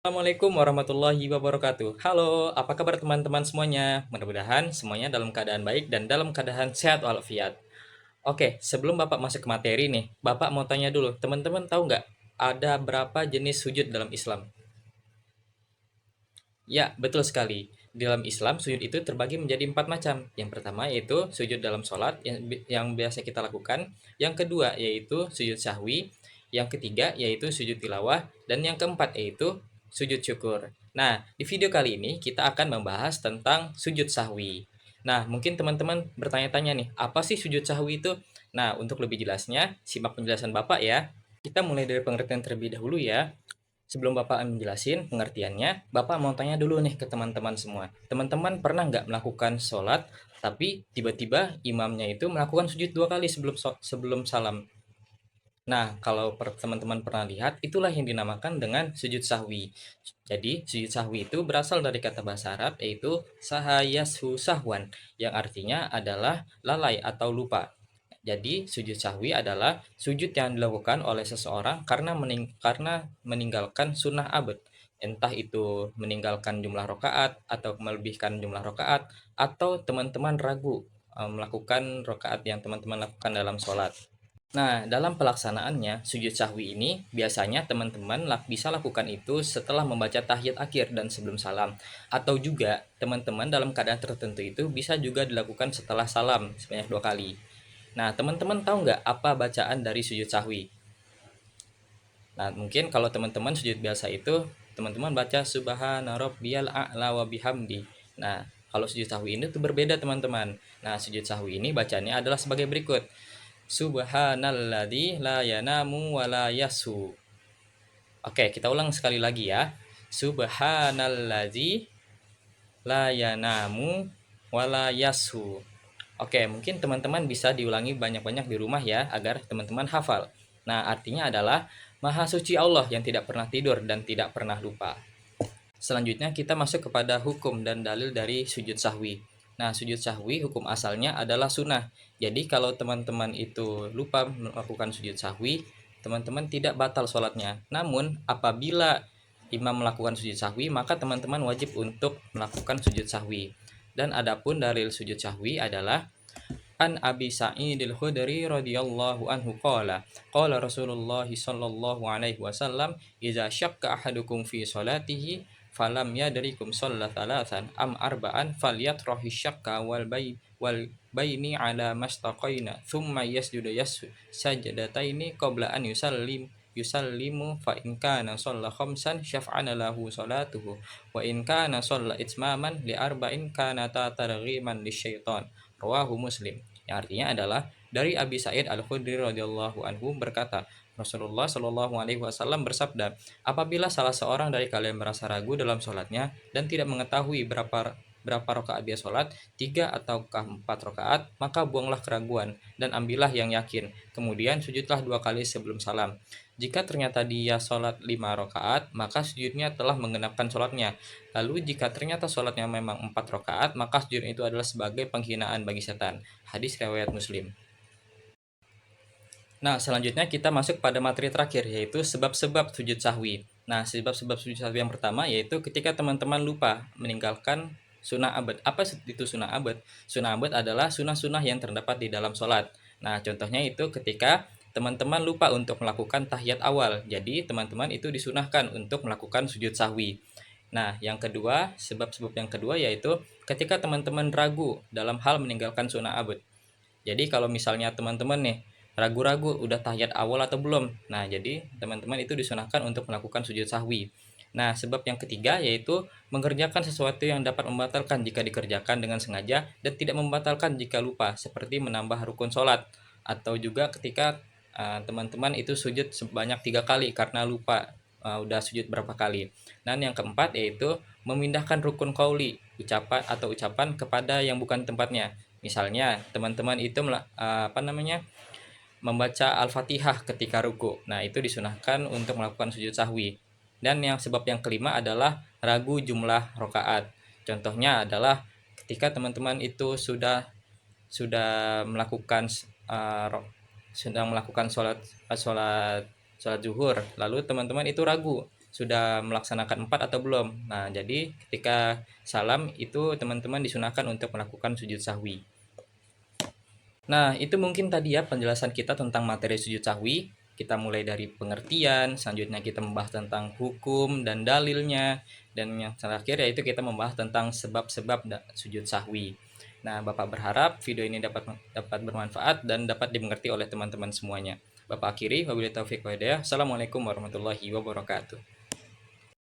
Assalamualaikum warahmatullahi wabarakatuh. Halo, apa kabar teman-teman semuanya? Mudah-mudahan semuanya dalam keadaan baik dan dalam keadaan sehat walafiat. Oke, sebelum Bapak masuk ke materi nih, Bapak mau tanya dulu, teman-teman tahu nggak ada berapa jenis sujud dalam Islam? Ya, betul sekali. Di dalam Islam, sujud itu terbagi menjadi empat macam. Yang pertama yaitu sujud dalam sholat yang biasa kita lakukan. Yang kedua yaitu sujud sahwi. Yang ketiga yaitu sujud tilawah. Dan yang keempat yaitu sujud syukur. Nah, di video kali ini kita akan membahas tentang sujud sahwi. Nah, mungkin teman-teman bertanya-tanya nih, apa sih sujud sahwi itu? Nah, untuk lebih jelasnya, simak penjelasan Bapak ya. Kita mulai dari pengertian terlebih dahulu ya. Sebelum Bapak menjelasin pengertiannya, Bapak mau tanya dulu nih ke teman-teman semua. Teman-teman pernah nggak melakukan sholat, tapi tiba-tiba imamnya itu melakukan sujud dua kali sebelum salam? Nah, kalau teman-teman pernah lihat, itulah yang dinamakan dengan sujud sahwi. Jadi, sujud sahwi itu berasal dari kata bahasa Arab, yaitu sahayashu sahwan, yang artinya adalah lalai atau lupa. Jadi, sujud sahwi adalah sujud yang dilakukan oleh seseorang karena meninggalkan sunnah abad. Entah itu meninggalkan jumlah rokaat atau melebihkan jumlah rokaat, atau teman-teman ragu melakukan rokaat yang teman-teman lakukan dalam sholat. Nah, dalam pelaksanaannya, sujud sahwi ini biasanya teman-teman bisa lakukan itu setelah membaca tahiyat akhir dan sebelum salam. Atau juga teman-teman dalam keadaan tertentu itu bisa juga dilakukan setelah salam sebanyak dua kali. Nah, teman-teman tahu nggak apa bacaan dari sujud sahwi? Nah, mungkin kalau teman-teman sujud biasa itu, teman-teman baca Subhana rabbiyal a'la wa bihamdi. Nah, kalau sujud sahwi ini tuh berbeda teman-teman. Nah, sujud sahwi ini bacanya adalah sebagai berikut. Subhanalladzi la yanamu wa la yasu. Oke, kita ulang sekali lagi ya. Subhanalladzi la yanamu wa la yasu. Oke, mungkin teman-teman bisa diulangi banyak-banyak di rumah ya, agar teman-teman hafal. Nah, artinya adalah Maha Suci Allah yang tidak pernah tidur dan tidak pernah lupa. Selanjutnya kita masuk kepada hukum dan dalil dari sujud sahwi. Nah, sujud sahwi hukum asalnya adalah sunnah. Jadi kalau teman-teman itu lupa melakukan sujud sahwi, teman-teman tidak batal sholatnya. Namun apabila imam melakukan sujud sahwi, maka teman-teman wajib untuk melakukan sujud sahwi. Dan adapun dalil sujud sahwi adalah An Abi Sa'idil Khudri radhiyallahu anhu qala Rasulullah sallallahu alaihi wasallam idza syakka ahadukum fi salatihi falam yadrikum shalla thalathan am arba'an falyatrahi syakka wal baini ala mastaqaina thumma yasjudu sajadataini qabla an yusallimu fa in kana shalla khamsan syaf'ana lahu salatuhu wa in kana shalla itmaman li arba'in kana targhiman lisyaitan rawahu Muslim, yang artinya adalah dari Abi Sa'id Al-Khudri radhiyallahu anhu berkata, Rasulullah Shallallahu alaihi wasallam bersabda, apabila salah seorang dari kalian merasa ragu dalam sholatnya dan tidak mengetahui berapa rakaat dia sholat, 3 ataukah 4 rakaat, maka buanglah keraguan dan ambillah yang yakin. Kemudian sujudlah 2 kali sebelum salam. Jika ternyata dia sholat 5 rakaat, maka sujudnya telah menggenapkan sholatnya. Lalu jika ternyata sholatnya memang 4 rakaat, maka sujud itu adalah sebagai penghinaan bagi setan. Hadis riwayat Muslim. Nah, selanjutnya kita masuk pada materi terakhir, yaitu sebab-sebab sujud sahwi. Nah, sebab-sebab sujud sahwi yang pertama yaitu ketika teman-teman lupa meninggalkan sunnah abad. Apa itu sunnah abad? Sunnah abad adalah sunnah-sunnah yang terdapat di dalam sholat. Nah, contohnya itu ketika teman-teman lupa untuk melakukan tahiyat awal. Jadi, teman-teman itu disunahkan untuk melakukan sujud sahwi. Nah, yang kedua, sebab-sebab yang kedua yaitu ketika teman-teman ragu dalam hal meninggalkan sunnah abad. Jadi kalau misalnya teman-teman nih ragu-ragu udah tahiyat awal atau belum. Nah, jadi teman-teman itu disunahkan untuk melakukan sujud sahwi. Nah, sebab yang ketiga yaitu mengerjakan sesuatu yang dapat membatalkan jika dikerjakan dengan sengaja dan tidak membatalkan jika lupa, seperti menambah rukun sholat atau juga ketika teman-teman itu sujud sebanyak 3 kali karena lupa udah sujud berapa kali. Dan yang keempat yaitu memindahkan rukun qauli, ucapan kepada yang bukan tempatnya. Misalnya teman-teman itu membaca Al-Fatihah ketika ruku. Nah, itu disunahkan untuk melakukan sujud sahwi. Dan sebab yang kelima adalah ragu jumlah rokaat. Contohnya adalah ketika teman-teman itu sudah melakukan sedang melakukan sholat zuhur, lalu teman-teman itu ragu sudah melaksanakan 4 atau belum. Nah, jadi ketika salam itu teman-teman disunahkan untuk melakukan sujud sahwi. Nah, itu mungkin tadi ya penjelasan kita tentang materi sujud sahwi. Kita mulai dari pengertian, selanjutnya kita membahas tentang hukum dan dalilnya, dan yang terakhir yaitu kita membahas tentang sebab-sebab sujud sahwi. Nah, Bapak berharap video ini dapat dapat bermanfaat dan dapat dimengerti oleh teman-teman semuanya. Bapak akhiri, wabillahi taufiq wa hidayah. Assalamualaikum warahmatullahi wabarakatuh.